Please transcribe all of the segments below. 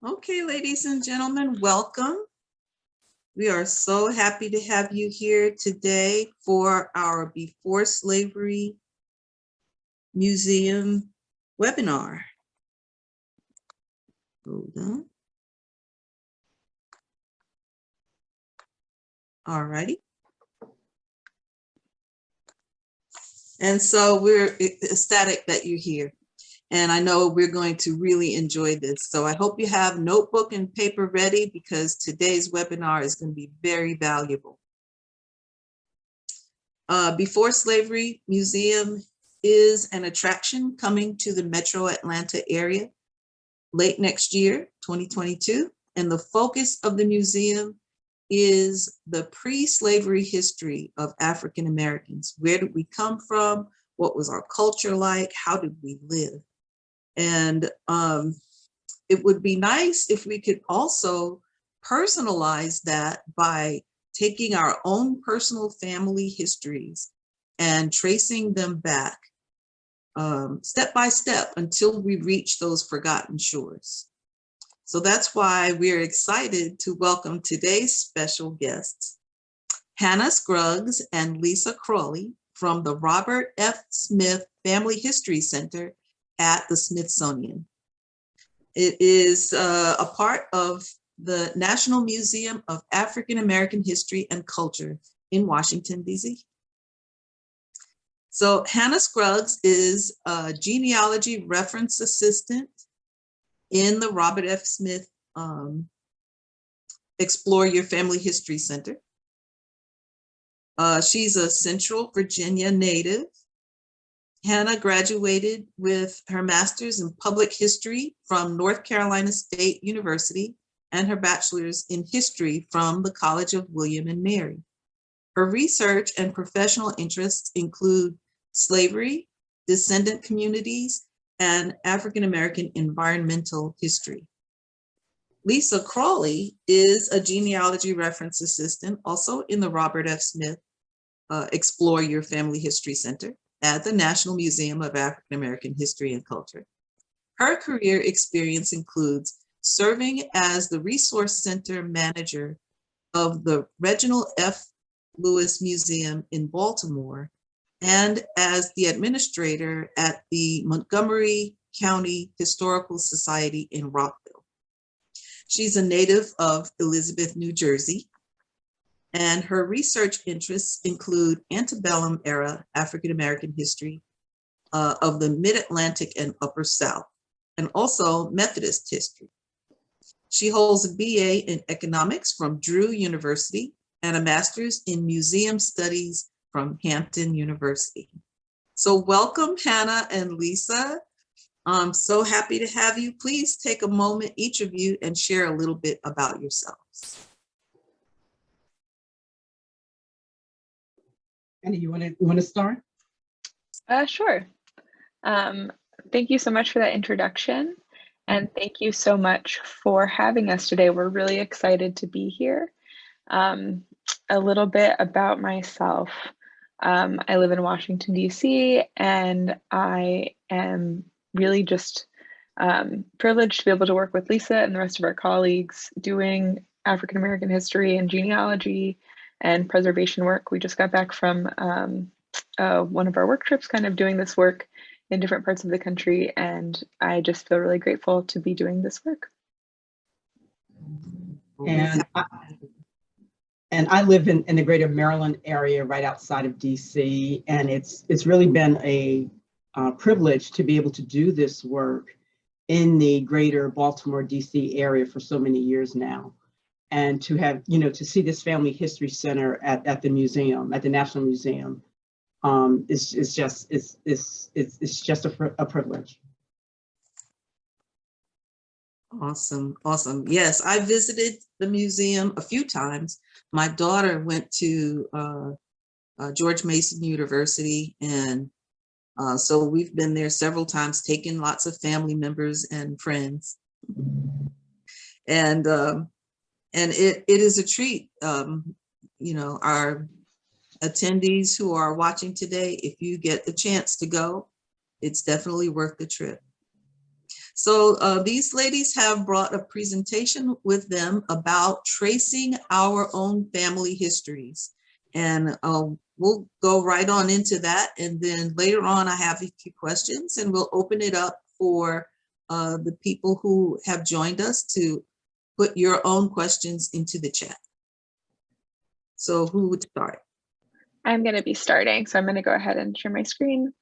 Okay, ladies and gentlemen, welcome. We are so happy to have you here today for our Before Slavery Museum webinar. Hold on. All righty. And so we're ecstatic that you're here. And I know we're going to really enjoy this. So I hope you have notebook and paper ready because today's webinar is going to be very valuable. Before Slavery Museum is an attraction coming to the Metro Atlanta area late next year, 2022. And the focus of the museum is the pre-slavery history of African Americans. Where did we come from? What was our culture like? How did we live? And it would be nice if we could also personalize that by taking our own personal family histories and tracing them back step by step until we reach those forgotten shores. So that's why we're excited to welcome today's special guests, Hannah Scruggs and Lisa Crawley from the Robert F. Smith Family History Center at the Smithsonian. It is a part of the National Museum of African American History and Culture in Washington, D.C. So Hannah Scruggs is a genealogy reference assistant in the Robert F. Smith Explore Your Family History Center. She's a Central Virginia native. Hannah graduated with her master's in public history from North Carolina State University and her bachelor's in history from the College of William and Mary. Her research and professional interests include slavery, descendant communities, and African American environmental history. Lisa Crawley is a genealogy reference assistant also in the Robert F. Smith Explore Your Family History Center at the National Museum of African American History and Culture. Her career experience includes serving as the Resource Center Manager of the Reginald F. Lewis Museum in Baltimore and as the administrator at the Montgomery County Historical Society in Rockville. She's a native of Elizabeth, New Jersey, and her research interests include antebellum era African American history of the Mid-Atlantic and Upper South, and also Methodist history. She holds a BA in economics from Drew University and a master's in museum studies from Hampton University. So welcome, Hannah and Lisa. I'm so happy to have you. Please take a moment, each of you, and share a little bit about yourselves. Annie, you want to start? Sure. Thank you so much for that introduction. And thank you so much for having us today. We're really excited to be here. A little bit about myself. I live in Washington, D.C., and I am really just privileged to be able to work with Lisa and the rest of our colleagues doing African American history and genealogy and preservation work. We just got back from one of our work trips, kind of doing this work in different parts of the country, and I just feel really grateful to be doing this work. And I live in the greater Maryland area right outside of DC, and it's really been a privilege to be able to do this work in the greater Baltimore, DC area for so many years now. And to have, to see this Family History Center at the museum, at the National Museum, it's just a privilege. Awesome, awesome. Yes, I visited the museum a few times. My daughter went to George Mason University, and so we've been there several times, taking lots of family members and friends. And it is a treat. Our attendees who are watching today, if you get the chance to go, it's definitely worth the trip. So these ladies have brought a presentation with them about tracing our own family histories. And we'll go right on into that. And then later on, I have a few questions and we'll open it up for the people who have joined us to put your own questions into the chat. So who would start? I'm going to be starting. So I'm going to go ahead and share my screen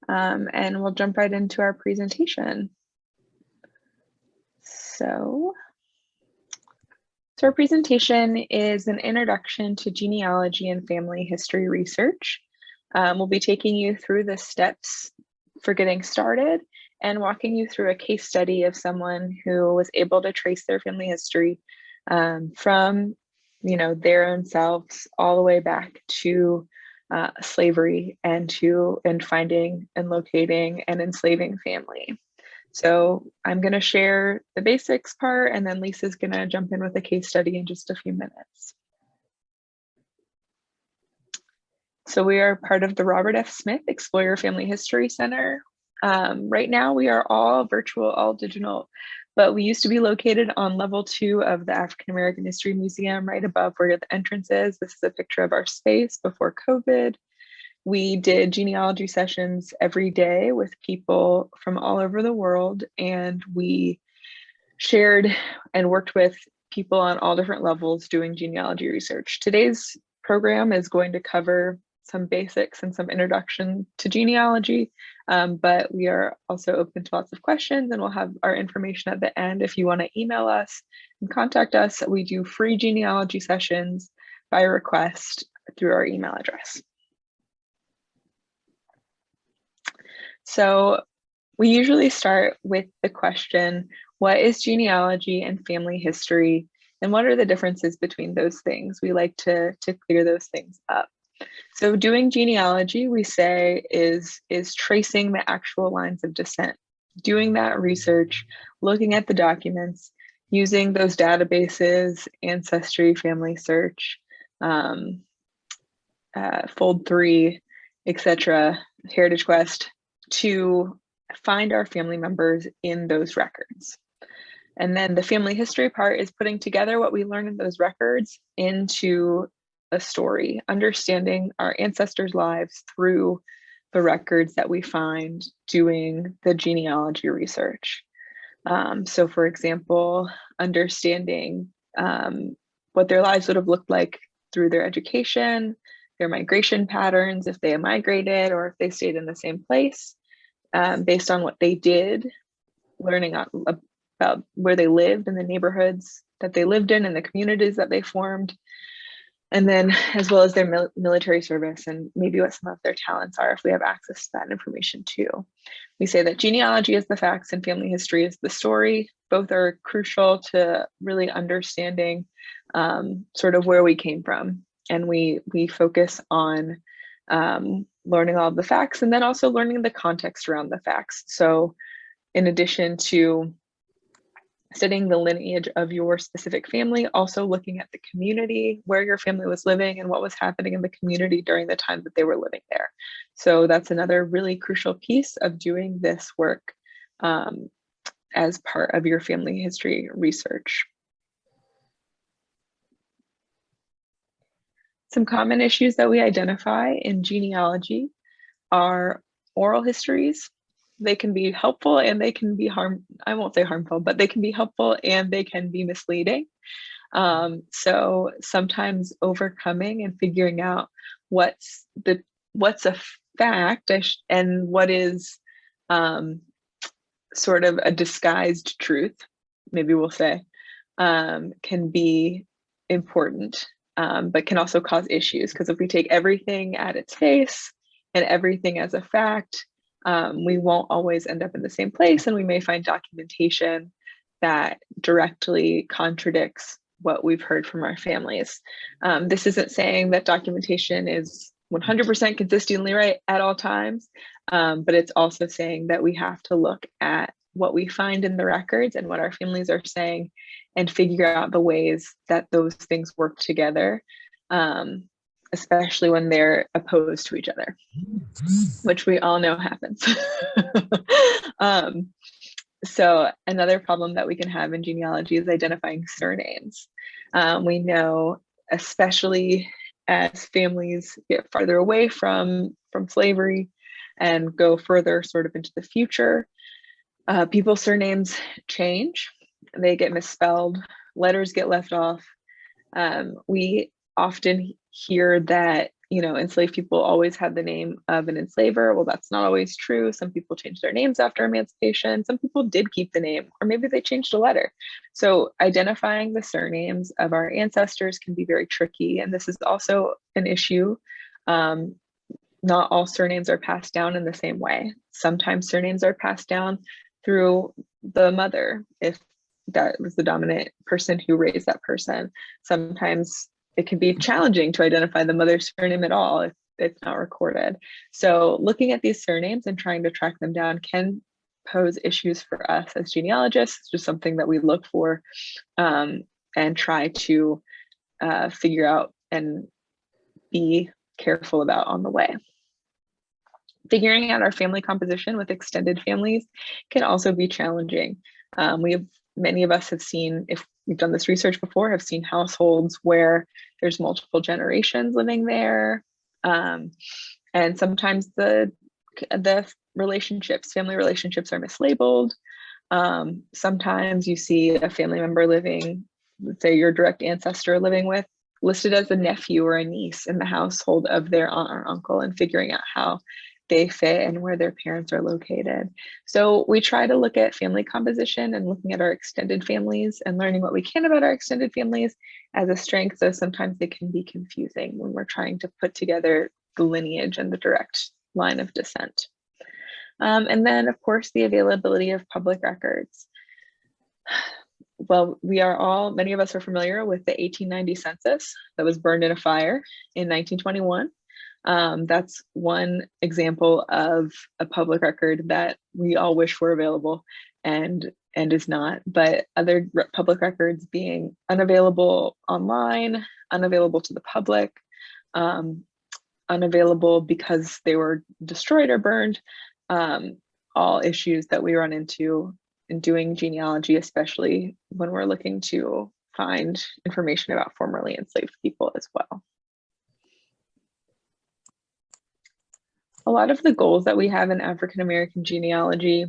and we'll jump right into our presentation. So our presentation is an introduction to genealogy and family history research. We'll be taking you through the steps for getting started and walking you through a case study of someone who was able to trace their family history from their own selves all the way back to slavery and finding and locating and enslaving family. So I'm going to share the basics part, and then Lisa's going to jump in with a case study in just a few minutes. So we are part of the Robert F. Smith Explore Your Family History Center. Right now we are all virtual, all digital, but we used to be located on level 2 of the African American History Museum, right above where the entrance is. This is a picture of our space before COVID. We did genealogy sessions every day with people from all over the world, and we shared and worked with people on all different levels doing genealogy research. Today's program is going to cover some basics and some introduction to genealogy, but we are also open to lots of questions, and we'll have our information at the end if you want to email us and contact us. We do free genealogy sessions by request through our email address. So we usually start with the question, what is genealogy and family history, and what are the differences between those things? We like to clear those things up. So doing genealogy, we say, is tracing the actual lines of descent, doing that research, looking at the documents, using those databases, Ancestry, Family Search, Fold3, etc., Heritage Quest, to find our family members in those records. And then the family history part is putting together what we learned in those records into a story, understanding our ancestors' lives through the records that we find doing the genealogy research. So for example, understanding what their lives would have looked like through their education, their migration patterns, if they migrated or if they stayed in the same place, based on what they did, learning about where they lived and the neighborhoods that they lived in and the communities that they formed, and then as well as their military service and maybe what some of their talents are if we have access to that information too. We say that genealogy is the facts and family history is the story. Both are crucial to really understanding sort of where we came from. And we focus on learning all of the facts and then also learning the context around the facts. So in addition to studying the lineage of your specific family, also looking at the community where your family was living and what was happening in the community during the time that they were living there. So that's another really crucial piece of doing this work as part of your family history research. Some common issues that we identify in genealogy are oral histories. They can be helpful and they can be I won't say harmful, but they can be helpful and they can be misleading. So sometimes overcoming and figuring out what's a fact and what is sort of a disguised truth, maybe we'll say, can be important, but can also cause issues, because if we take everything at its face and everything as a fact, we won't always end up in the same place, and we may find documentation that directly contradicts what we've heard from our families. This isn't saying that documentation is 100% consistently right at all times, but it's also saying that we have to look at what we find in the records and what our families are saying and figure out the ways that those things work together, especially when they're opposed to each other, which we all know happens. So another problem that we can have in genealogy is identifying surnames. We know, especially as families get farther away from slavery and go further sort of into the future, people's surnames change, they get misspelled, letters get left off. We often hear that, you know, enslaved people always had the name of an enslaver. Well, that's not always true. Some people changed their names after emancipation. Some people did keep the name, or maybe they changed a letter. So identifying the surnames of our ancestors can be very tricky. And this is also an issue. Not all surnames are passed down in the same way. Sometimes surnames are passed down through the mother, if that was the dominant person who raised that person. Sometimes it can be challenging to identify the mother's surname at all if it's not recorded. So looking at these surnames and trying to track them down can pose issues for us as genealogists. It's just something that we look for and try to figure out and be careful about on the way. Figuring out our family composition with extended families can also be challenging. Many of us have seen, if we've done this research before, have seen households where there's multiple generations living there. And sometimes the relationships, family relationships are mislabeled. Sometimes you see a family member living, let's say your direct ancestor living with, listed as a nephew or a niece in the household of their aunt or uncle, and figuring out how they fit and where their parents are located. So we try to look at family composition and looking at our extended families and learning what we can about our extended families as a strength, though sometimes it can be confusing when we're trying to put together the lineage and the direct line of descent. And then, of course, the availability of public records. Well, many of us are familiar with the 1890 census that was burned in a fire in 1921. That's one example of a public record that we all wish were available and is not, but other public records being unavailable online, unavailable to the public, unavailable because they were destroyed or burned, all issues that we run into in doing genealogy, especially when we're looking to find information about formerly enslaved people as well. A lot of the goals that we have in African American genealogy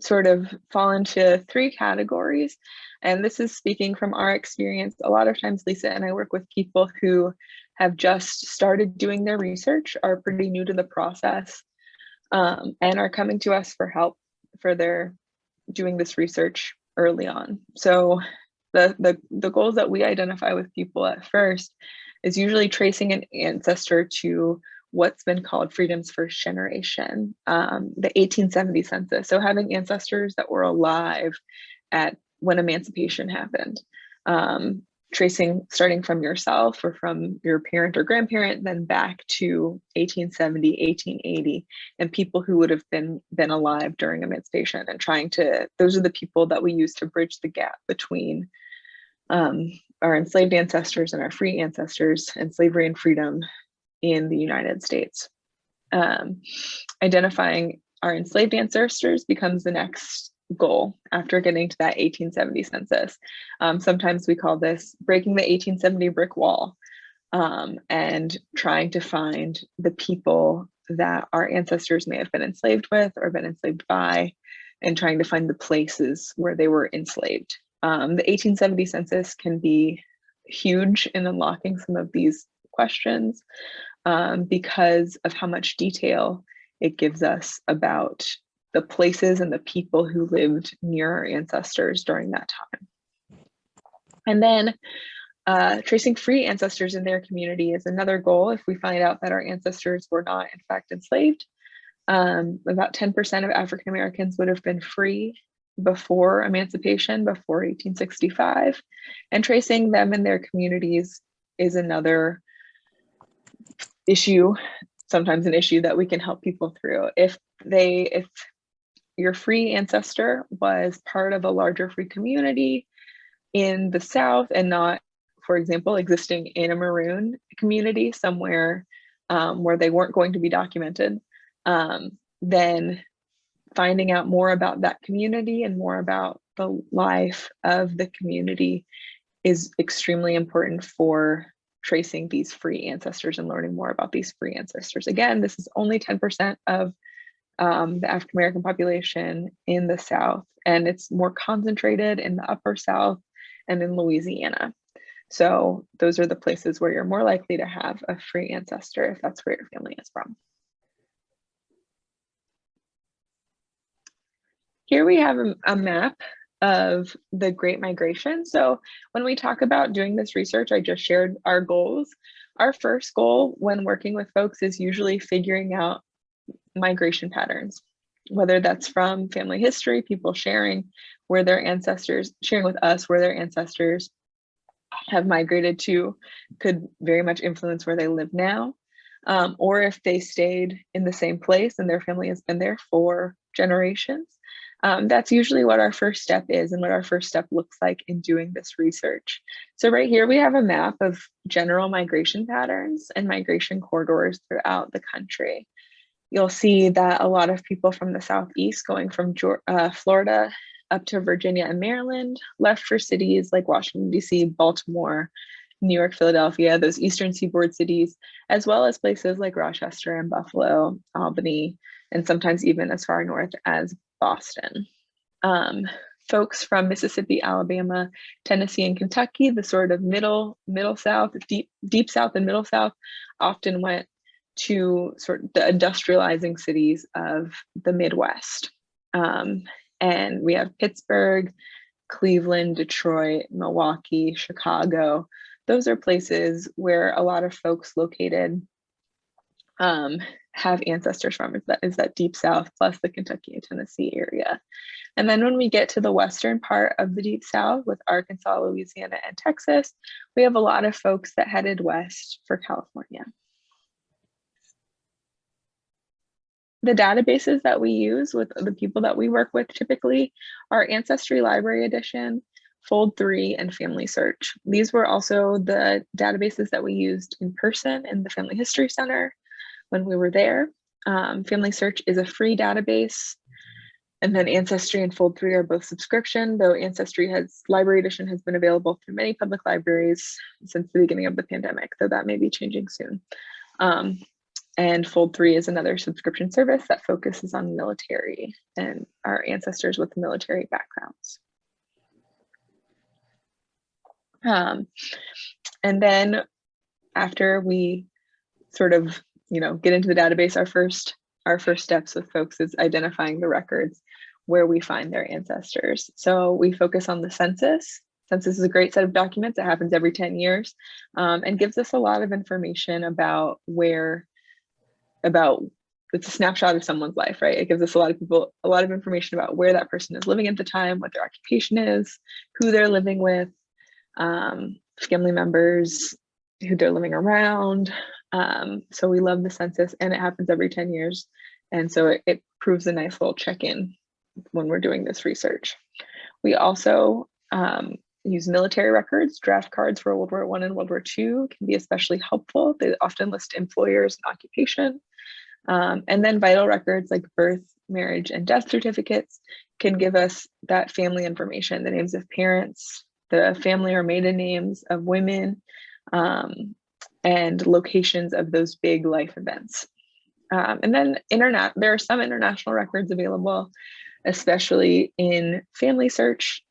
sort of fall into three categories. And this is speaking from our experience. A lot of times, Lisa and I work with people who have just started doing their research, are pretty new to the process, and are coming to us for help for their doing this research early on. So the goals that we identify with people at first is usually tracing an ancestor to what's been called freedom's first generation, the 1870 census. So having ancestors that were alive at when emancipation happened, tracing starting from yourself or from your parent or grandparent, then back to 1870, 1880, and people who would have been alive during emancipation, and those are the people that we use to bridge the gap between our enslaved ancestors and our free ancestors, and slavery and freedom in the United States. Identifying our enslaved ancestors becomes the next goal after getting to that 1870 census. Sometimes we call this breaking the 1870 brick wall, and trying to find the people that our ancestors may have been enslaved with or been enslaved by, and trying to find the places where they were enslaved. The 1870 census can be huge in unlocking some of these questions because of how much detail it gives us about the places and the people who lived near our ancestors during that time. And then tracing free ancestors in their community is another goal. If we find out that our ancestors were not in fact enslaved, about 10% of African Americans would have been free before emancipation, before 1865, and tracing them in their communities is another issue, sometimes an issue that we can help people through. If your free ancestor was part of a larger free community in the South and not, for example, existing in a maroon community somewhere where they weren't going to be documented, then finding out more about that community and more about the life of the community is extremely important for tracing these free ancestors and learning more about these free ancestors. Again, this is only 10% of the African American population in the South, and it's more concentrated in the Upper South and in Louisiana. So those are the places where you're more likely to have a free ancestor if that's where your family is from. Here we have a map of the Great Migration. So when we talk about doing this research, I just shared our goals. Our first goal when working with folks is usually figuring out migration patterns, whether that's from family history, people sharing where their ancestors, sharing with us where their ancestors have migrated to, could very much influence where they live now, or if they stayed in the same place and their family has been there for generations. That's usually what our first step is and what our first step looks like in doing this research. So right here we have a map of general migration patterns and migration corridors throughout the country. You'll see that a lot of people from the Southeast going from Florida up to Virginia and Maryland left for cities like Washington, D.C., Baltimore, New York, Philadelphia, those Eastern Seaboard cities, as well as places like Rochester and Buffalo, Albany, and sometimes even as far north as Boston. Folks from Mississippi, Alabama, Tennessee, and Kentucky, the sort of middle South, deep South and middle South, often went to sort of the industrializing cities of the Midwest. And we have Pittsburgh, Cleveland, Detroit, Milwaukee, Chicago. Those are places where a lot of folks located have ancestors from. Is that deep South plus the Kentucky and Tennessee area. And then when we get to the western part of the deep South with Arkansas, Louisiana, and Texas, we have a lot of folks that headed west for California. The databases that we use with the people that we work with typically are Ancestry Library Edition, Fold3, and Family Search. These were also the databases that we used in person in the Family History Center when we were there. Family Search is a free database, and then Ancestry and Fold3 are both subscription, though Ancestry Library Edition has been available through many public libraries since the beginning of the pandemic, though that may be changing soon. And Fold3 is another subscription service that focuses on military and our ancestors with military backgrounds. And then after we sort of, get into the database, our first steps with folks is identifying the records where we find their ancestors. So we focus on the census. Census is a great set of documents that happens every 10 years and gives us a lot of information about it's a snapshot of someone's life, right? It gives us a lot of information about where that person is living at the time, what their occupation is, who they're living with, family members, who they're living around. So we love the census, and it happens every 10 years. And so it proves a nice little check-in when we're doing this research. We also use military records. Draft cards for World War I and World War II can be especially helpful. They often list employers and occupation. And then vital records like birth, marriage, and death certificates can give us that family information, the names of parents, the family or maiden names of women, and locations of those big life events. And then there are some international records available, especially in Family Search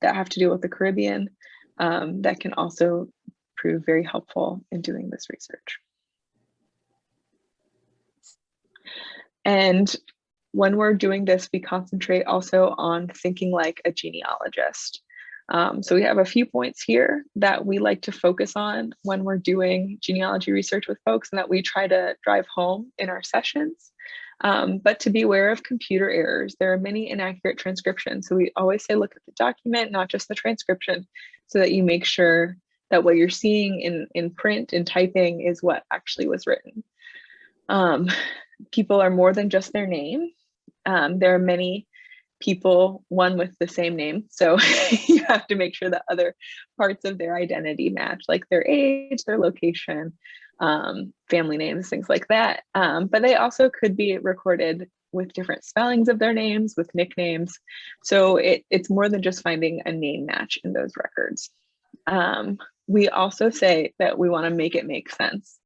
that have to do with the Caribbean, that can also prove very helpful in doing this research. And when we're doing this, we concentrate also on thinking like a genealogist. So we have a few points here that we like to focus on when we're doing genealogy research with folks and that we try to drive home in our sessions. But to be aware of computer errors, there are many inaccurate transcriptions. So we always say, look at the document, not just the transcription, so that you make sure that what you're seeing in print and typing is what actually was written. People are more than just their name. There are many people, one with the same name. So you have to make sure that other parts of their identity match, like their age, their location, family names, things like that. But they also could be recorded with different spellings of their names, with nicknames. So it's more than just finding a name match in those records. We also say that we want to make it make sense.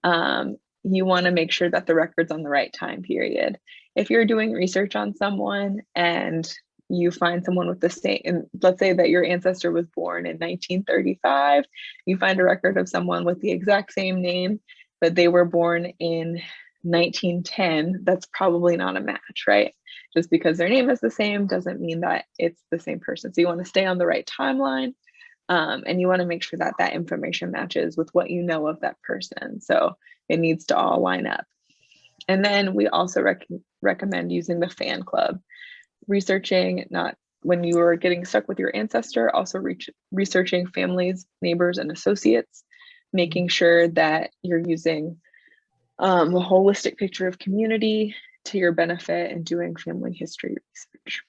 You want to make sure that the record's on the right time period. If you're doing research on someone and you find someone with the same, and let's say that your ancestor was born in 1935, you find a record of someone with the exact same name, but they were born in 1910, that's probably not a match, right? Just because their name is the same doesn't mean that it's the same person. So you want to stay on the right timeline, and you want to make sure that that information matches with what you know of that person. So it needs to all line up. And then we also recommend using the fan club, researching, not when you are getting stuck with your ancestor, also researching families, neighbors, and associates, making sure that you're using a holistic picture of community to your benefit and doing family history research.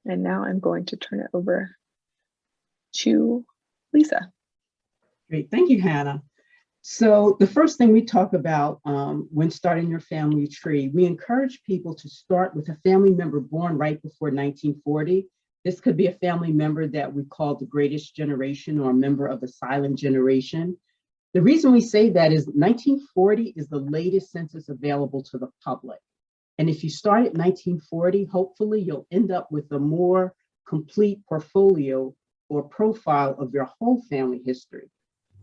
And now I'm going to turn it over to Lisa. Great, thank you, Hannah. So the first thing we talk about when starting your family tree, we encourage people to start with a family member born right before 1940. This could be a family member that we call the greatest generation or a member of the silent generation. The reason we say that is 1940 is the latest census available to the public. And if you start at 1940, hopefully you'll end up with a more complete portfolio or profile of your whole family history.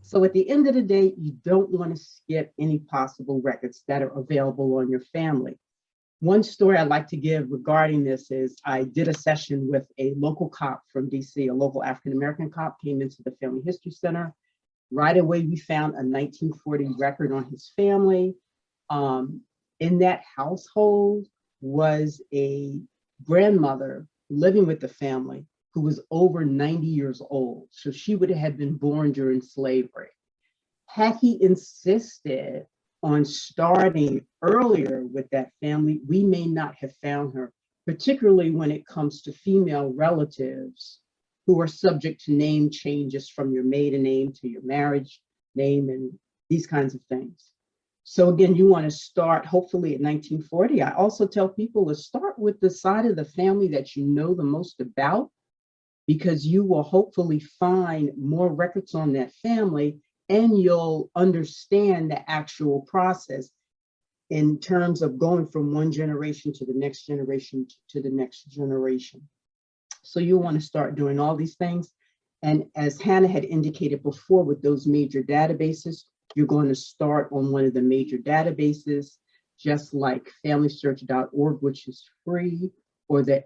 So at the end of the day, you don't want to skip any possible records that are available on your family. One story I'd like to give regarding this is I did a session with a local cop from DC, a local African-American cop came into the Family History Center. Right away, we found a 1940 record on his family. In that household was a grandmother living with the family who was over 90 years old. So she would have been born during slavery. Had he insisted on starting earlier with that family, we may not have found her, particularly when it comes to female relatives who are subject to name changes from your maiden name to your marriage name and these kinds of things. So again, you want to start hopefully at 1940. I also tell people to start with the side of the family that you know the most about, because you will hopefully find more records on that family and you'll understand the actual process in terms of going from one generation to the next generation to the next generation. So you want to start doing all these things. And as Hannah had indicated before with those major databases, you're going to start on one of the major databases, just like FamilySearch.org, which is free, or the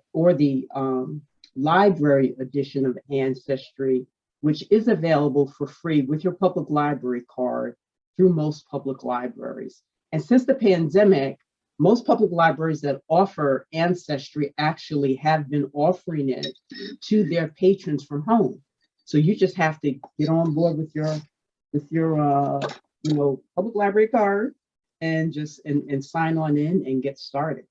library edition of Ancestry, which is available for free with your public library card through most public libraries. And since the pandemic, most public libraries that offer Ancestry actually have been offering it to their patrons from home. So you just have to get on board with your public library card and just and sign on in and get started.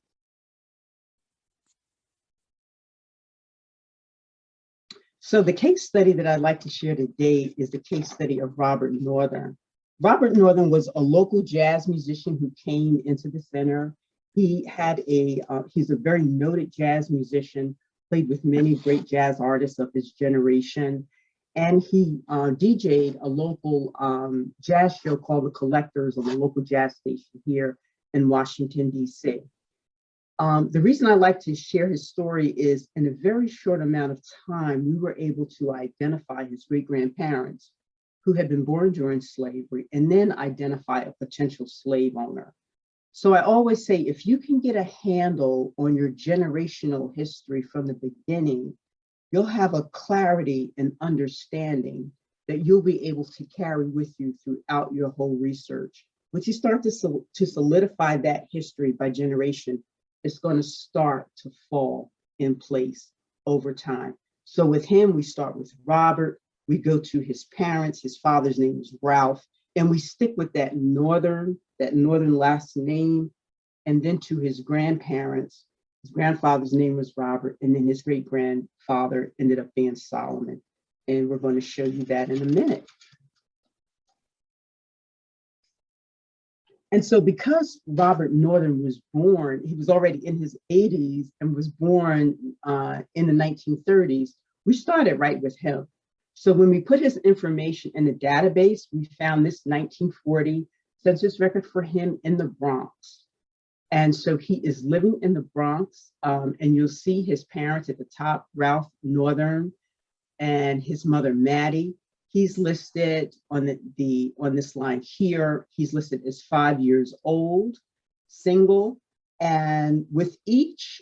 So the case study that I'd like to share today is the case study of Robert Northern. Robert Northern was a local jazz musician who came into the center. He had he's a very noted jazz musician, played with many great jazz artists of his generation. And he DJ'd a local jazz show called The Collectors on a local jazz station here in Washington, D.C. The reason I like to share his story is in a very short amount of time, we were able to identify his great-grandparents who had been born during slavery and then identify a potential slave owner. So I always say, if you can get a handle on your generational history from the beginning, you'll have a clarity and understanding that you'll be able to carry with you throughout your whole research. Once you start to solidify that history by generation, it's going to start to fall in place over time. So with him, we start with Robert, we go to his parents, his father's name was Ralph, and we stick with that northern last name, and then to his grandparents. His grandfather's name was Robert, and then his great-grandfather ended up being Solomon. And we're going to show you that in a minute. And so because Robert Northern was born, he was already in his 80s and was born in the 1930s, we started right with him. So when we put his information in the database, we found this 1940 census record for him in the Bronx. And so he is living in the Bronx, and you'll see his parents at the top, Ralph Northern and his mother, Maddie. He's listed on on this line here. He's listed as 5 years old, single, and with each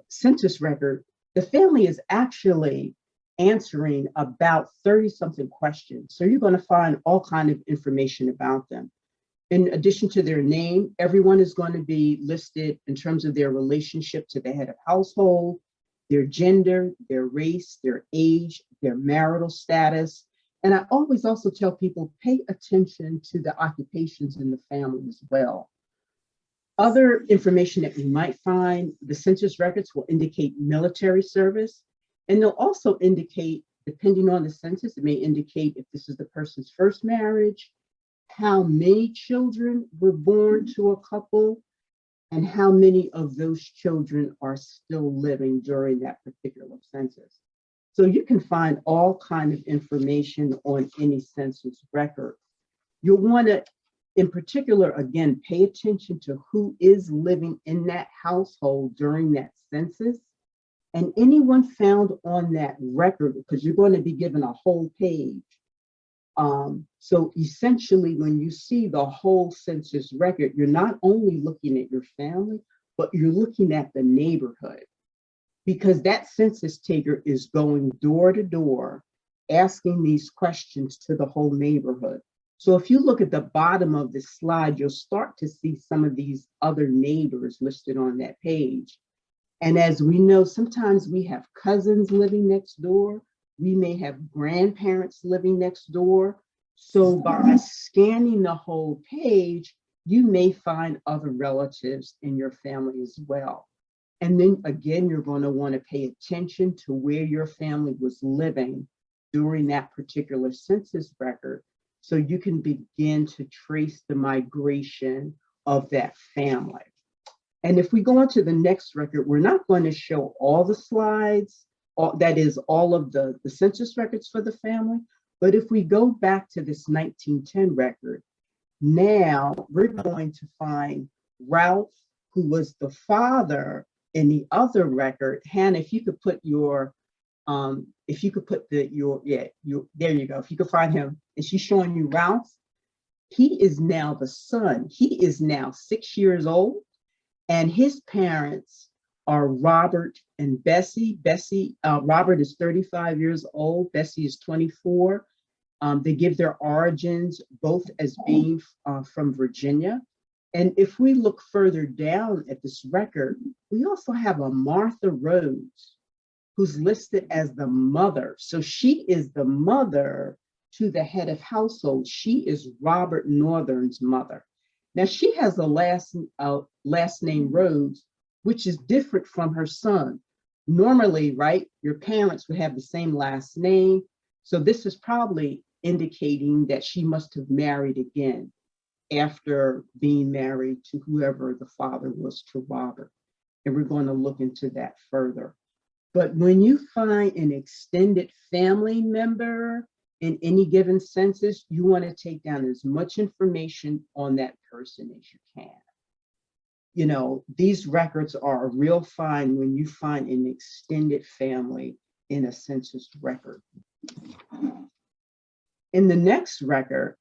census record, the family is actually answering about 30-something questions. So you're going to find all kind of information about them. In addition to their name, everyone is going to be listed in terms of their relationship to the head of household, their gender, their race, their age, their marital status. And I always also tell people, pay attention to the occupations in the family as well. Other information that we might find, the census records will indicate military service, and they'll also indicate, depending on the census, it may indicate if this is the person's first marriage, how many children were born to a couple, and how many of those children are still living during that particular census. So you can find all kinds of information on any census record. You'll want to, in particular, again, pay attention to who is living in that household during that census, and anyone found on that record, because you're going to be given a whole page. So essentially, when you see the whole census record, you're not only looking at your family, but you're looking at the neighborhood, because that census taker is going door to door, asking these questions to the whole neighborhood. So if you look at the bottom of this slide, you'll start to see some of these other neighbors listed on that page. And as we know, sometimes we have cousins living next door. We may have grandparents living next door. So by scanning the whole page, you may find other relatives in your family as well. And then again, you're going to want to pay attention to where your family was living during that particular census record, so you can begin to trace the migration of that family. And if we go on to the next record, we're not going to show all the slides, that is all of the census records for the family. But if we go back to this 1910 record, now we're going to find Ralph, who was the father in the other record. Hannah, if you could put your, there you go. If you could find him, and she's showing you Ralph, he is now the son. He is now 6 years old, and his parents are Robert and Bessie. Robert is 35 years old. Bessie is 24. They give their origins both as being from Virginia. And if we look further down at this record, we also have a Martha Rhodes, who's listed as the mother. So she is the mother to the head of household. She is Robert Northern's mother. Now she has a last name Rhodes, which is different from her son. Normally, right, your parents would have the same last name. So this is probably indicating that she must have married again after being married to whoever the father was to Robert. And we're going to look into that further. But when you find an extended family member in any given census, you want to take down as much information on that person as you can. You know, these records are a real find when you find an extended family in a census record. In the next record,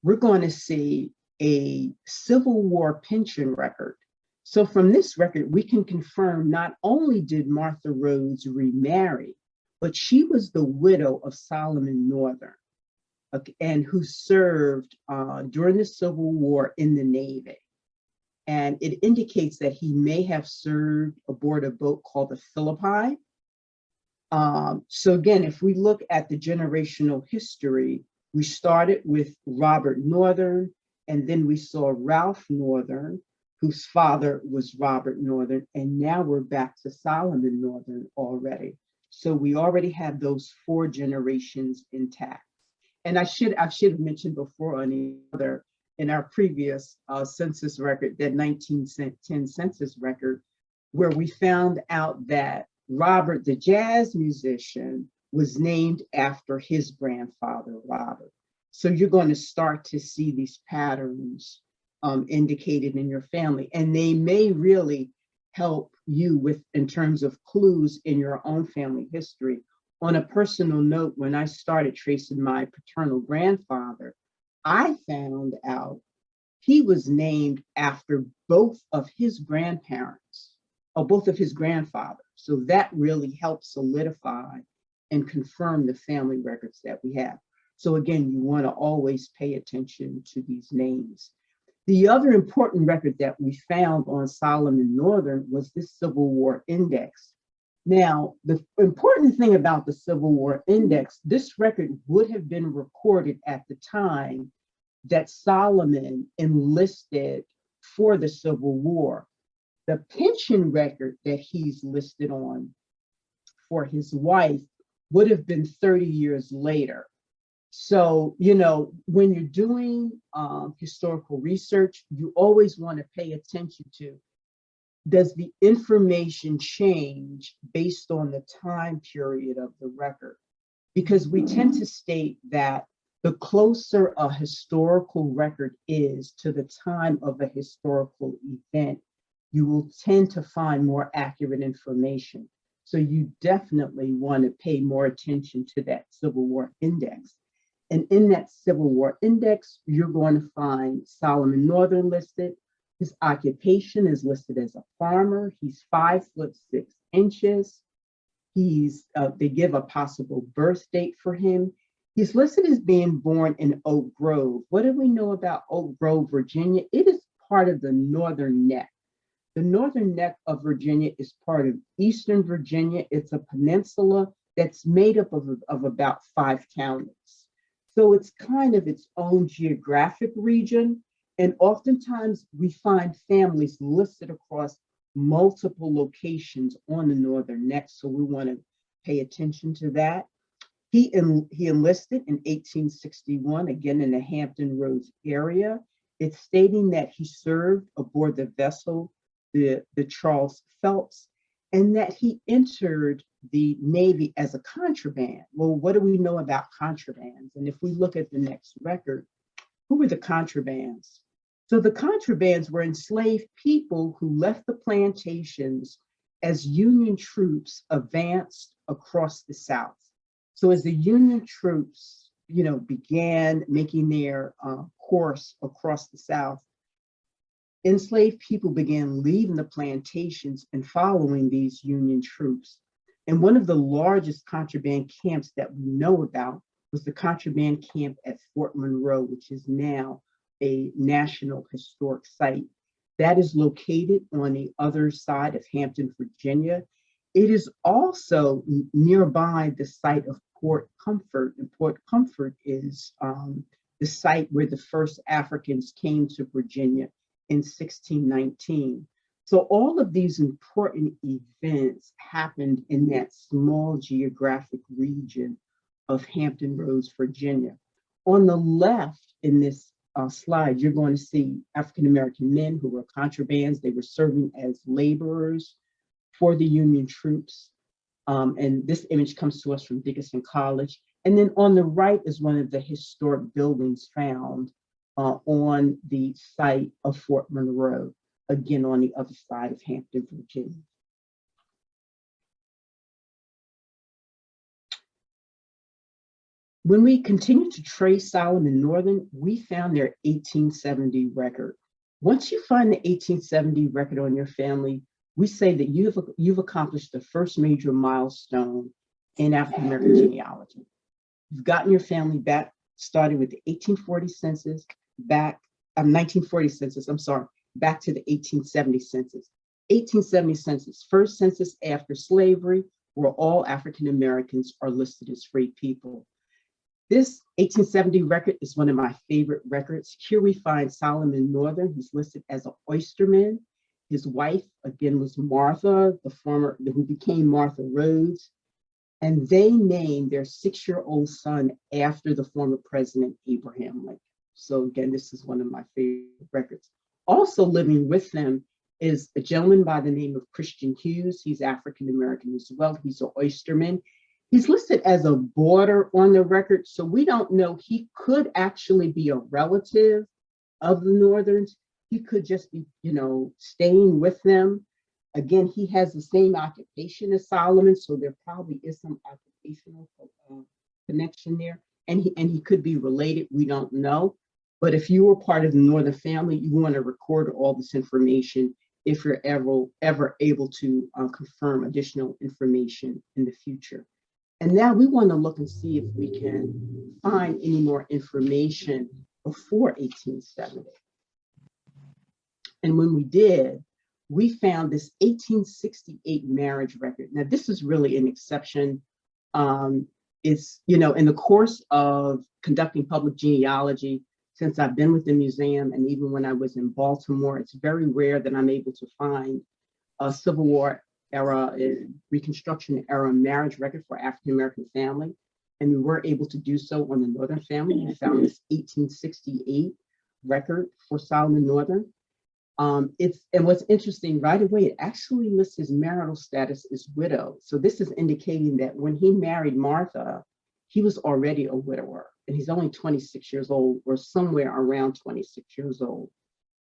we're going to see a Civil War pension record. So from this record, we can confirm not only did Martha Rhodes remarry, but she was the widow of Solomon Northern, and who served during the Civil War in the Navy. And it indicates that he may have served aboard a boat called the Philippi. So again, if we look at the generational history, we started with Robert Northern, and then we saw Ralph Northern, whose father was Robert Northern, and now we're back to Solomon Northern already. So we already have those 4 generations intact. And I should have mentioned before on the other, in our previous census record, that 1910 census record, where we found out that Robert, the jazz musician, was named after his grandfather, Robert. So you're going to start to see these patterns indicated in your family, and they may really help you with in terms of clues in your own family history. On a personal note, when I started tracing my paternal grandfather, I found out he was named after both of his grandparents, or both of his grandfathers. So that really helps solidify and confirm the family records that we have. So again, you want to always pay attention to these names. The other important record that we found on Solomon Northern was this Civil War Index. Now, the important thing about the Civil War Index, this record would have been recorded at the time that Solomon enlisted for the Civil War. The pension record that he's listed on for his wife would have been 30 years later. So, you know, when you're doing historical research, you always want to pay attention to, does the information change based on the time period of the record? Because we tend to state that the closer a historical record is to the time of a historical event, you will tend to find more accurate information. So you definitely want to pay more attention to that Civil War Index. And in that Civil War Index, you're going to find Solomon Northern listed. His occupation is listed as a farmer. He's 5'6". They give a possible birth date for him. He's listed as being born in Oak Grove. What do we know about Oak Grove, Virginia? It is part of the Northern Neck. The Northern Neck of Virginia is part of Eastern Virginia. It's a peninsula that's made up of about 5 counties. So it's kind of its own geographic region. And oftentimes we find families listed across multiple locations on the Northern Neck. So we want to pay attention to that. He enlisted in 1861, again in the Hampton Roads area. It's stating that he served aboard the vessel, the Charles Phelps, and that he entered the Navy as a contraband. Well, what do we know about contrabands? And if we look at the next record, who were the contrabands? So the contrabands were enslaved people who left the plantations as Union troops advanced across the South. So as the Union troops, you know, began making their course across the South, enslaved people began leaving the plantations and following these Union troops. And one of the largest contraband camps that we know about was the contraband camp at Fort Monroe, which is now a National Historic Site. That is located on the other side of Hampton, Virginia. It is also nearby the site of Port Comfort, and Port Comfort is the site where the first Africans came to Virginia in 1619. So all of these important events happened in that small geographic region of Hampton Roads, Virginia. On the left in this slide, you're going to see African-American men who were contrabands. They were serving as laborers for the Union troops. And this image comes to us from Dickinson College. And then on the right is one of the historic buildings found on the site of Fort Monroe, again on the other side of Hampton, Virginia. When we continue to trace Solomon Northern, we found their 1870 record. Once you find the 1870 record on your family, we say that you've accomplished the first major milestone in African American genealogy. You've gotten your family back, started with the 1840 census, back to the 1870 census. 1870 census, first census after slavery, where all African Americans are listed as free people. This 1870 record is one of my favorite records. Here we find Solomon Northern. He's listed as an oysterman. His wife, again, was Martha, who became Martha Rhodes. And they named their 6-year-old son after the former president, Abraham Lincoln. So again, this is one of my favorite records. Also living with them is a gentleman by the name of Christian Hughes. He's African-American as well. He's an oysterman. He's listed as a boarder on the record, so we don't know. He could actually be a relative of the Northerns. He could just be, staying with them. Again, he has the same occupation as Solomon, so there probably is some occupational connection there. And he could be related, we don't know. But if you were part of the Northern family, you want to record all this information if you're ever able to confirm additional information in the future. And now we want to look and see if we can find any more information before 1870. And when we did, we found this 1868 marriage record. Now, this is really an exception. It's, in the course of conducting public genealogy, since I've been with the museum and even when I was in Baltimore, it's very rare that I'm able to find a Civil War era, Reconstruction era marriage record for African-American family. And we were able to do so on the Northern family. We found this 1868 record for Solomon Northern. And what's interesting, right away, it actually lists his marital status as widow. So this is indicating that when he married Martha, he was already a widower, and he's only 26 years old, or somewhere around 26 years old.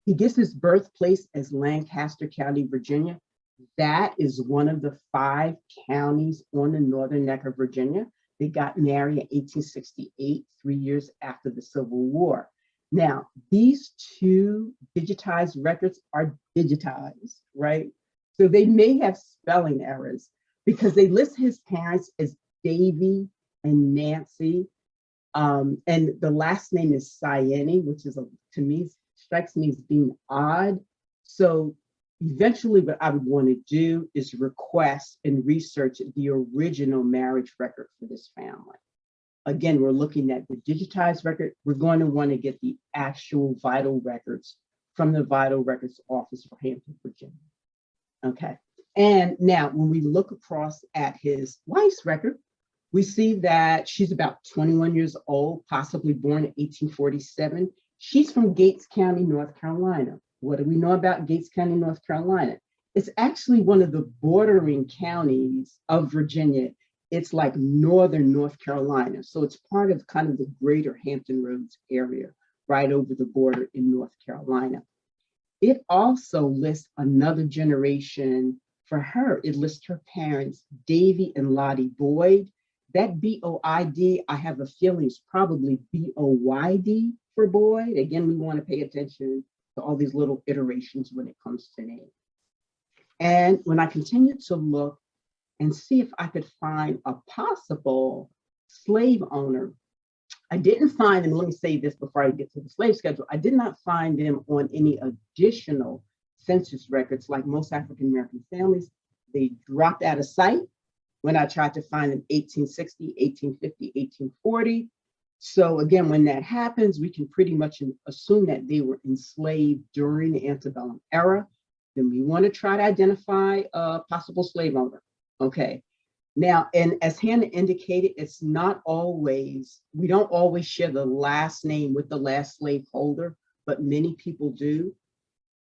He gets his birthplace as Lancaster County, Virginia. That is one of the 5 counties on the northern neck of Virginia. They got married in 1868, 3 years after the Civil War. Now, these 2 digitized records are digitized, right? So they may have spelling errors because they list his parents as Davy and Nancy. And the last name is Cyene, which is, to me, strikes me as being odd. So eventually what I would want to do is request and research the original marriage record for this family. Again, we're looking at the digitized record. We're going to want to get the actual vital records from the Vital Records Office for Hampton, Virginia. Okay. And now when we look across at his wife's record, we see that she's about 21 years old, possibly born in 1847. She's from Gates County, North Carolina. What do we know about Gates County, North Carolina? It's actually one of the bordering counties of Virginia. It's like northern North Carolina. So it's part of kind of the greater Hampton Roads area, right over the border in North Carolina. It also lists another generation for her. It lists her parents, Davy and Lottie Boyd. That B-O-I-D, I have a feeling is probably B-O-Y-D for Boyd. Again, we want to pay attention to all these little iterations when it comes to names. And when I continued to look and see if I could find a possible slave owner, I didn't find them. Let me say this before I get to the slave schedule. I did not find them on any additional census records like most African-American families. They dropped out of sight when I tried to find them 1860, 1850, 1840. So again, when that happens, we can pretty much assume that they were enslaved during the antebellum era. Then we want to try to identify a possible slave owner. Okay. Now, and as Hannah indicated, it's not always, we don't always share the last name with the last slaveholder, but many people do.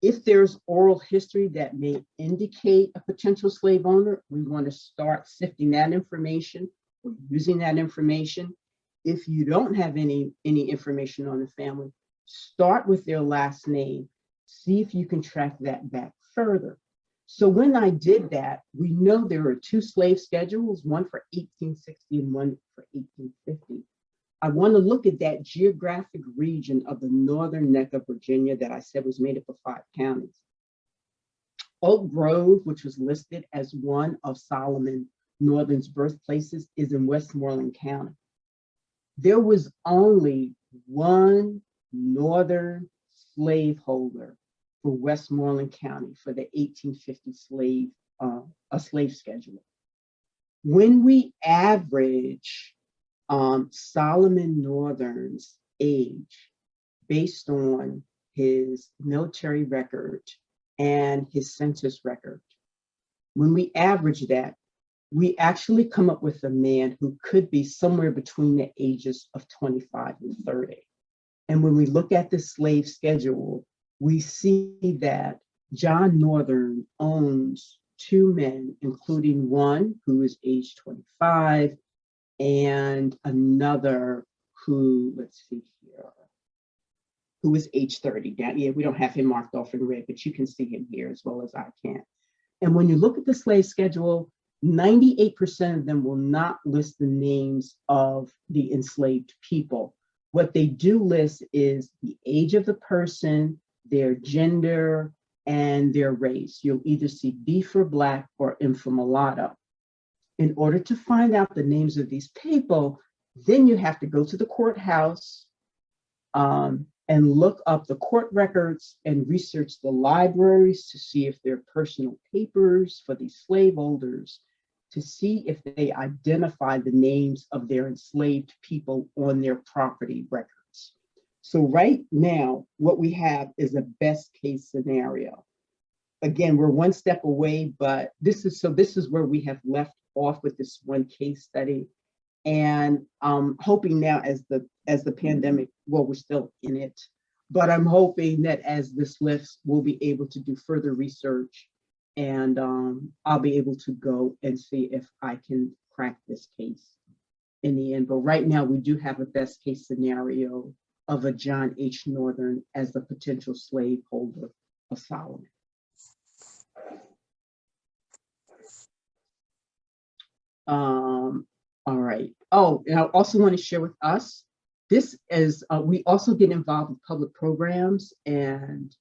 If there's oral history that may indicate a potential slave owner, we want to start sifting that information or using that information. If you don't have any information on the family, start with their last name. See if you can track that back further. So when I did that, we know there are 2 slave schedules, one for 1860 and one for 1850. I want to look at that geographic region of the northern neck of Virginia that I said was made up of 5 counties. Oak Grove, which was listed as one of Solomon Northern's birthplaces, is in Westmoreland County. There was only one northern slaveholder for Westmoreland County for the 1850 slave schedule. When we average Solomon Northern's age based on his military record and his census record, when we average that, we actually come up with a man who could be somewhere between the ages of 25 and 30. And when we look at the slave schedule, we see that John Northern owns two men, including one who is age 25 and another who, let's see here, who is age 30. Down, yeah, we don't have him marked off in red, but you can see him here as well as I can. And when you look at the slave schedule, 98% of them will not list the names of the enslaved people. What they do list is the age of the person, their gender, and their race. You'll either see B for Black or M for mulatto. In order to find out the names of these people, then you have to go to the courthouse and look up the court records and research the libraries to see if there are personal papers for these slaveholders, to see if they identify the names of their enslaved people on their property records. So right now, what we have is a best case scenario. Again, we're one step away, but this is where we have left off with this one case study. And hoping now as the pandemic, well, we're still in it, but I'm hoping that as this lifts, we'll be able to do further research, and I'll be able to go and see if I can crack this case in the end. But right now, we do have a best case scenario of a John H. Northern as the potential slaveholder of Solomon. All right. Oh, and I also want to share with us, this is, we also get involved with public programs and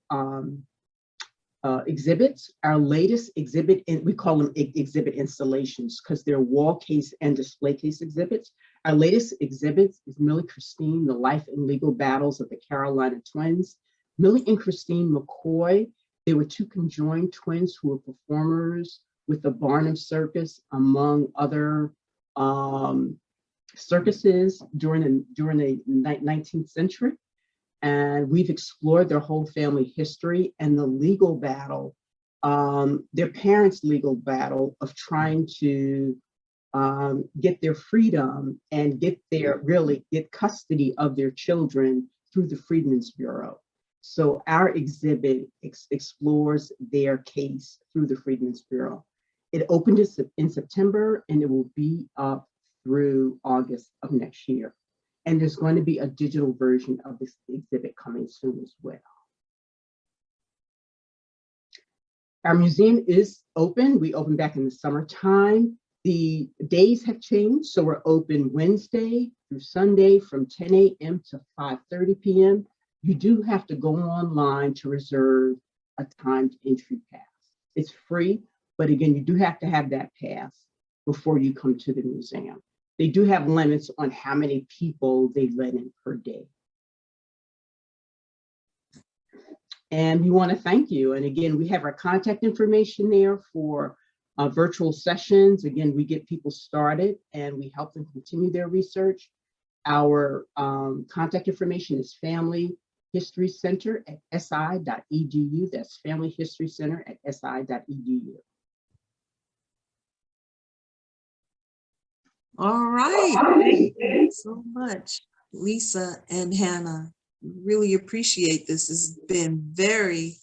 exhibits. Our latest exhibit, we call them exhibit installations because they're wall case and display case exhibits. Our latest exhibit is Millie Christine, The Life and Legal Battles of the Carolina Twins. Millie and Christine McCoy, they were two conjoined twins who were performers with the Barnum Circus, among other circuses during the 19th century. And we've explored their whole family history and the legal battle, their parents' legal battle of trying to get their freedom and get custody of their children through the Freedmen's Bureau. So our exhibit explores their case through the Freedmen's Bureau. It opened in September and it will be up through August of next year. And there's going to be a digital version of this exhibit coming soon as well. Our museum is open. We open back in the summertime. The days have changed, so we're open Wednesday through Sunday from 10 a.m. to 5:30 p.m. You do have to go online to reserve a timed entry pass. It's free, but again, you do have to have that pass before you come to the museum. They do have limits on how many people they let in per day. And we want to thank you. And again, we have our contact information there for virtual sessions. Again, we get people started and we help them continue their research. Our contact information is Family History Center at si.edu. That's Family History Center at si.edu. All right. Thank you so much, Lisa and Hannah. Really appreciate this. This has been very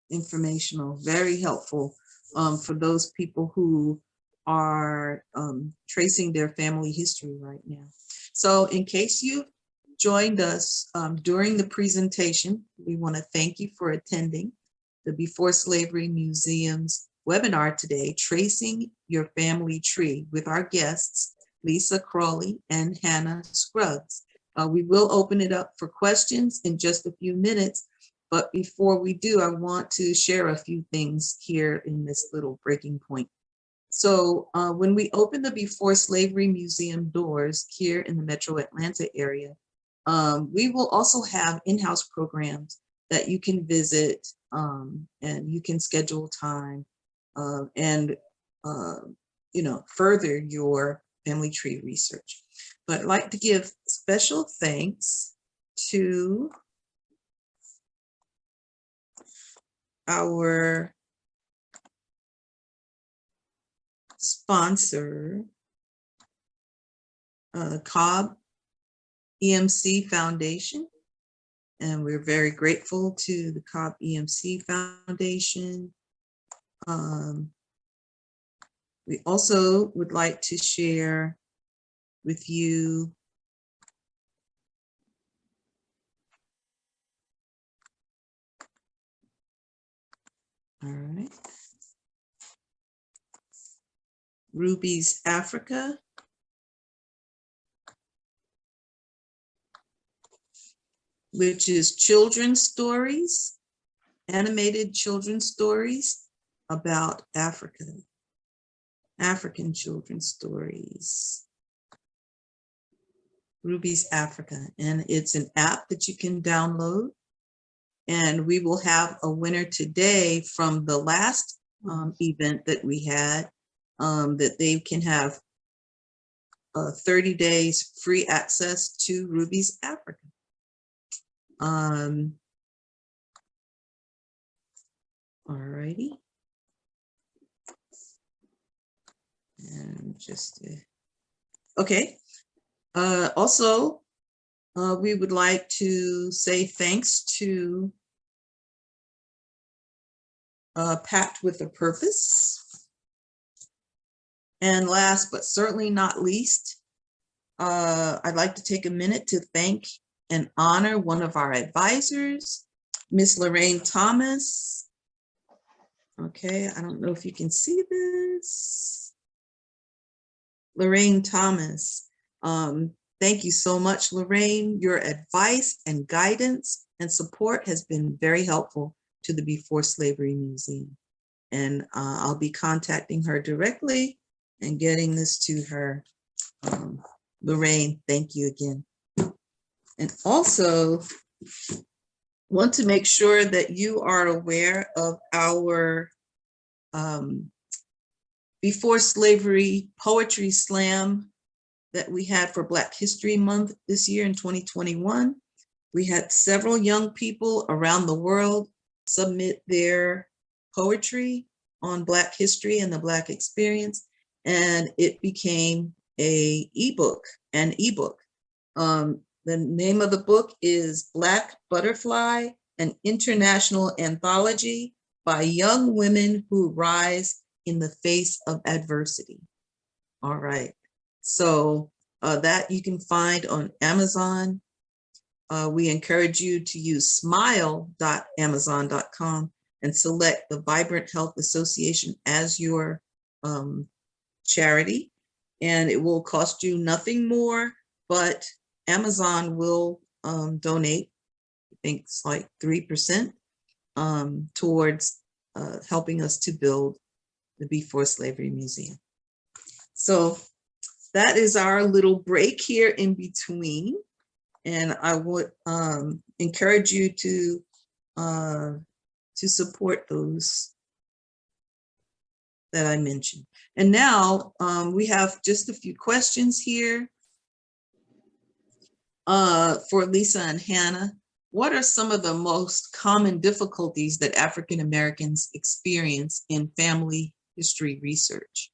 informational, very helpful for those people who are tracing their family history right now. So in case you joined us during the presentation, we want to thank you for attending the Before Slavery Museum's webinar today, Tracing Your Family Tree, with our guests, Lisa Crawley and Hannah Scruggs. We will open it up for questions in just a few minutes, but before we do, I want to share a few things here in this little breaking point. So when we open the Before Slavery Museum doors here in the Metro Atlanta area, we will also have in-house programs that you can visit and you can schedule time and further your family tree research. But I'd like to give special thanks to our sponsor Cobb EMC Foundation, and we're very grateful to the Cobb EMC Foundation. We also would like to share with you all right, Ruby's Africa, which is children's stories, animated children's stories about Africa, African children's stories. Ruby's Africa, and it's an app that you can download. And we will have a winner today from the last event that we had, that they can have 30 days free access to Ruby's Africa. All righty. And just, okay. Also, we would like to say thanks to Packed with a Purpose. And last but certainly not least, I'd like to take a minute to thank and honor one of our advisors, Miss Lorraine Thomas. Okay, I don't know if you can see this. Lorraine Thomas. Thank you so much, Lorraine. Your advice and guidance and support has been very helpful to the Before Slavery Museum. And I'll be contacting her directly and getting this to her. Lorraine, thank you again. And also want to make sure that you are aware of our Before Slavery Poetry Slam that we had for Black History Month this year in 2021. We had several young people around the world submit their poetry on Black history and the Black experience, and it became an ebook. The name of the book is Black Butterfly, an international anthology by young women who rise in the face of adversity. All right. So that you can find on Amazon. We encourage you to use smile.amazon.com and select the Vibrant Health Association as your charity. And it will cost you nothing more, but Amazon will donate, I think it's like 3% towards helping us to build the Before Slavery Museum. So that is our little break here in between. And I would encourage you to support those that I mentioned. And now we have just a few questions here for Lisa and Hannah. What are some of the most common difficulties that African Americans experience in family history research?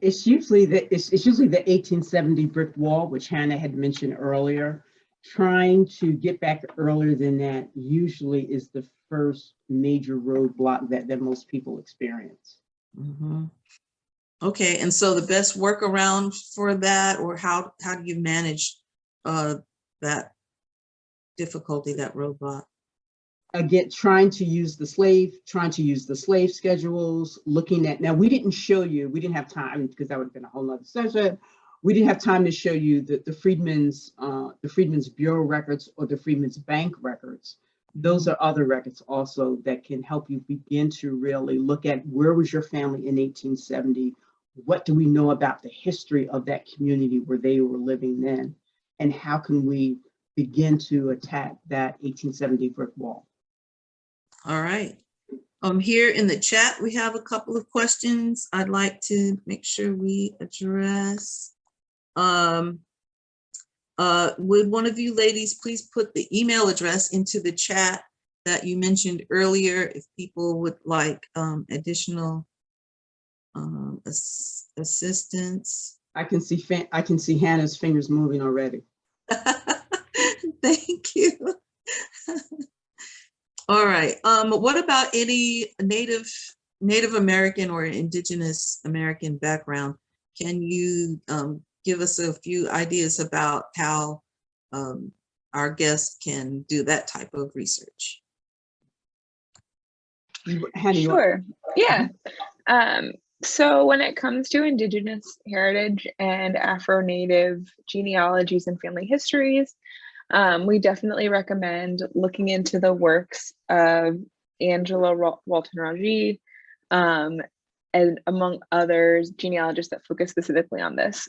It's usually the 1870 brick wall, which Hannah had mentioned earlier. Trying to get back earlier than that usually is the first major roadblock that most people experience. Mm-hmm. Okay, and so the best workaround for that, or how do you manage that difficulty, that roadblock? Again, trying to use the slave schedules, looking at, now we didn't have time because that would have been a whole nother session. We didn't have time to show you the Freedmen's Bureau records or the Freedmen's Bank records. Those are other records also that can help you begin to really look at where was your family in 1870? What do we know about the history of that community where they were living then? And how can we begin to attack that 1870 brick wall? All right. Here in the chat, we have a couple of questions I'd like to make sure we address. Would one of you ladies please put the email address into the chat that you mentioned earlier, if people would like additional assistance. I can see Hannah's fingers moving already. Thank you. All right. What about any Native American or Indigenous American background? Can you give us a few ideas about how our guests can do that type of research? Hannah, Sure. Yeah. So when it comes to Indigenous heritage and Afro-Native genealogies and family histories, we definitely recommend looking into the works of Angela Walton-Raji, and among others, genealogists that focus specifically on this.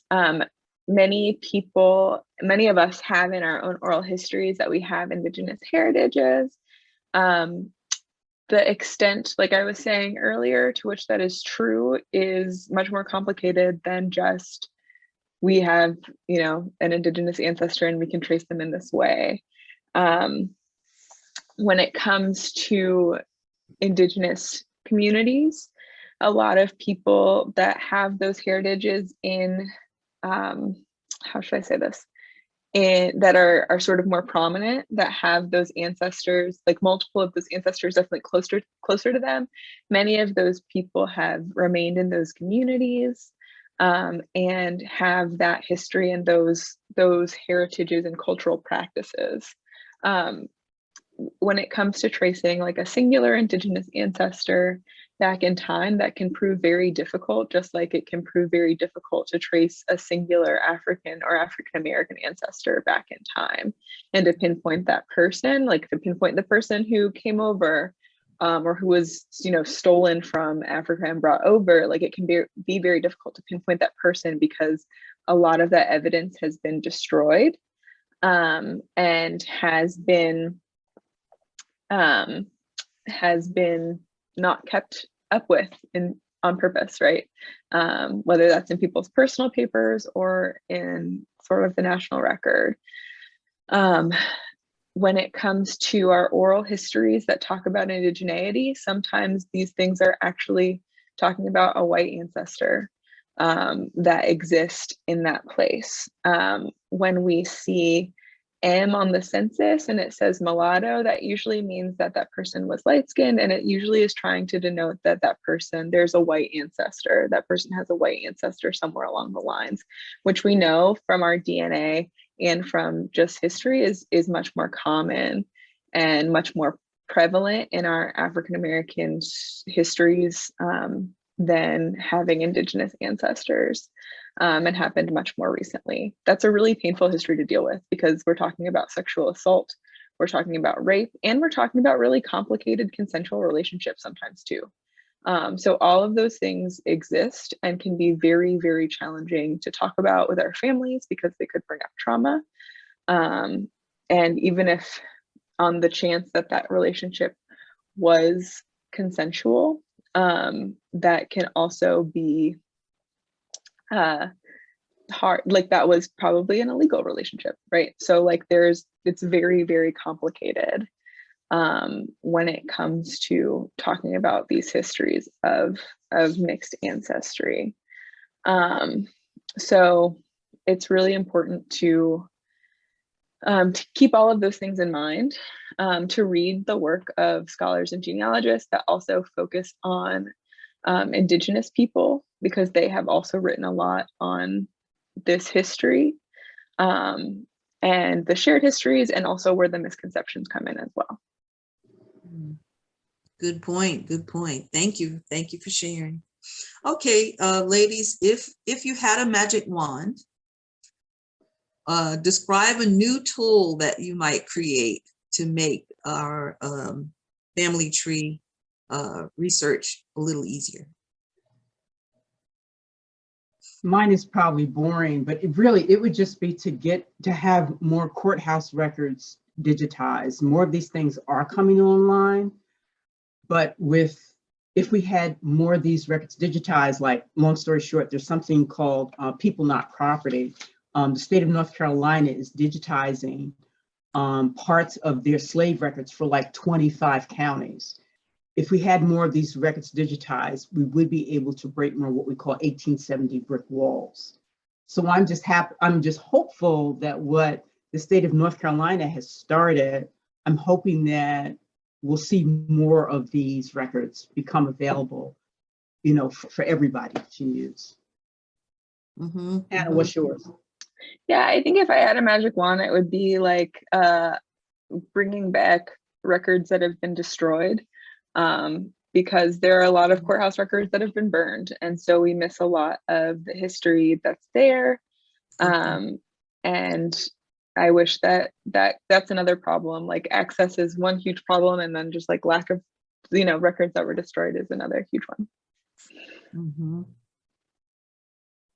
Many of us have in our own oral histories that we have Indigenous heritages. The extent, like I was saying earlier, to which that is true is much more complicated than just we have, an Indigenous ancestor and we can trace them in this way. When it comes to Indigenous communities, a lot of people that have those heritages in, how should I say this? That are sort of more prominent, that have those ancestors, like multiple of those ancestors definitely closer to them. Many of those people have remained in those communities and have that history and those heritages and cultural practices. When it comes to tracing like a singular Indigenous ancestor back in time, that can prove very difficult, just like it can prove very difficult to trace a singular African or African American ancestor back in time and to pinpoint that person, like to pinpoint the person who came over or who was, stolen from Africa and brought over. Like it can be very difficult to pinpoint that person because a lot of that evidence has been destroyed and has been not kept up with on purpose, right? Whether that's in people's personal papers or in sort of the national record. When it comes to our oral histories that talk about indigeneity, sometimes these things are actually talking about a white ancestor that exist in that place. When we see M on the census and it says mulatto, that usually means that person was light-skinned, and it usually is trying to denote that person, there's a white ancestor, that person has a white ancestor somewhere along the lines, which we know from our DNA and from just history is much more common and much more prevalent in our African American histories than having Indigenous ancestors. And happened much more recently. That's a really painful history to deal with because we're talking about sexual assault, we're talking about rape, and we're talking about really complicated consensual relationships sometimes too. So all of those things exist and can be very, very challenging to talk about with our families because they could bring up trauma. And even if on the chance that relationship was consensual, that can also be hard, like that was probably an illegal relationship, right? So like it's very, very complicated when it comes to talking about these histories of mixed ancestry. So it's really important to keep all of those things in mind, to read the work of scholars and genealogists that also focus on Indigenous people, because they have also written a lot on this history and the shared histories, and also where the misconceptions come in as well. Good point. Good point. Thank you. Thank you for sharing. Okay, ladies, if you had a magic wand, describe a new tool that you might create to make our family tree research a little easier. Mine is probably boring, but it would just be to have more courthouse records digitized. More of these things are coming online, but if we had more of these records digitized, like long story short, there's something called People Not Property. The state of North Carolina is digitizing parts of their slave records for like 25 counties. If we had more of these records digitized, we would be able to break more what we call 1870 brick walls. So I'm just hopeful that what the state of North Carolina has started, I'm hoping that we'll see more of these records become available, you know, for everybody to use. Hannah, what's yours? Yeah, I think if I had a magic wand, it would be like bringing back records that have been destroyed, because there are a lot of courthouse records that have been burned, and so we miss a lot of the history that's there. And I wish that's another problem. Like access is one huge problem, and then just like lack of, you know, records that were destroyed is another huge one.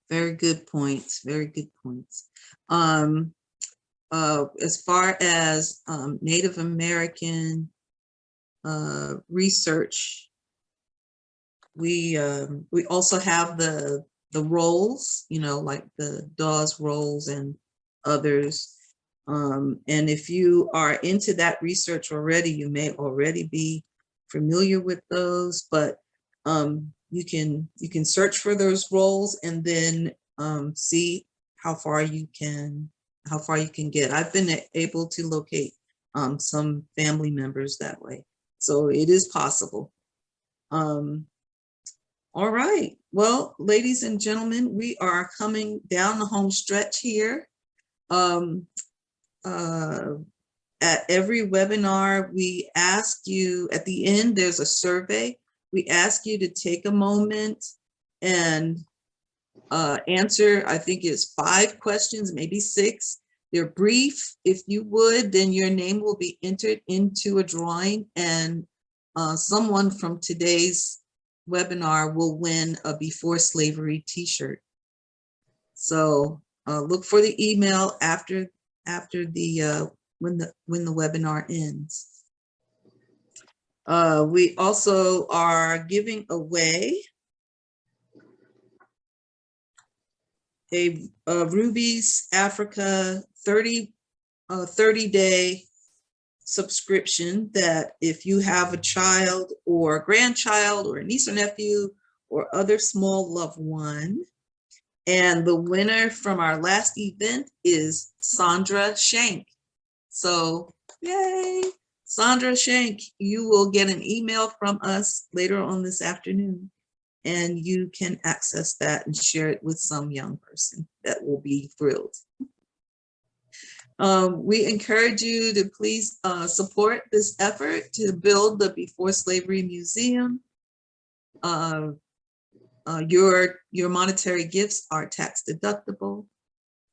Very good points. Very good points. As far as Native American research, we also have the rolls, you know, like the Dawes rolls and others. And if you are into that research already, you may already be familiar with those, but you can search for those rolls and then see how far you can get. I've been able to locate some family members that way, so it is possible. All right, well, ladies and gentlemen, we are coming down the home stretch here. At every webinar, we ask you, at the end, there's a survey. We ask you to take a moment and answer, I think it's 5 questions, maybe 6. They're brief. If you would, then your name will be entered into a drawing, and someone from today's webinar will win a Before Slavery t-shirt. So look for the email after the when the webinar ends. We also are giving away a Ruby's Africa 30-day subscription that if you have a child or a grandchild or a niece or nephew or other small loved one. And the winner from our last event is Sandra Shank. So yay, Sandra Shank, you will get an email from us later on this afternoon, and you can access that and share it with some young person that will be thrilled. We encourage you to please support this effort to build the Before Slavery Museum. Your monetary gifts are tax deductible.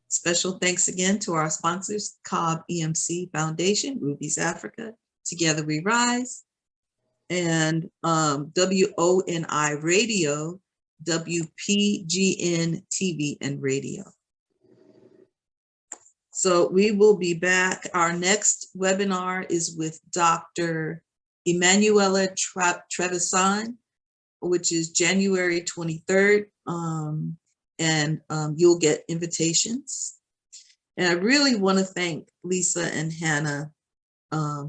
Special thanks again to our sponsors, Cobb EMC Foundation, Ruby's Africa, Together We Rise, and WONI Radio, WPGN TV and Radio. So we will be back. Our next webinar is with Dr. Emanuela Trevisan, which is January 23rd. And you'll get invitations. And I really want to thank Lisa and Hannah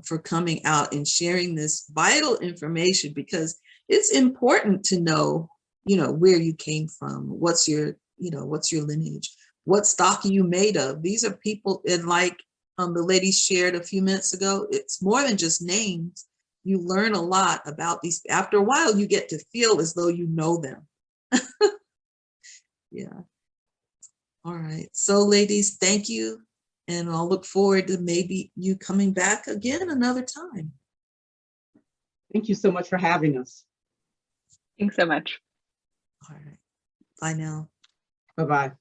for coming out and sharing this vital information, because it's important to know, you know, where you came from, what's your lineage, what stock are you made of. These are people, and like the lady shared a few minutes ago, it's more than just names. You learn a lot about these. After a while, you get to feel as though you know them. Yeah. All right. So ladies, thank you. And I'll look forward to maybe you coming back again another time. Thank you so much for having us. Thanks so much. All right. Bye now. Bye-bye.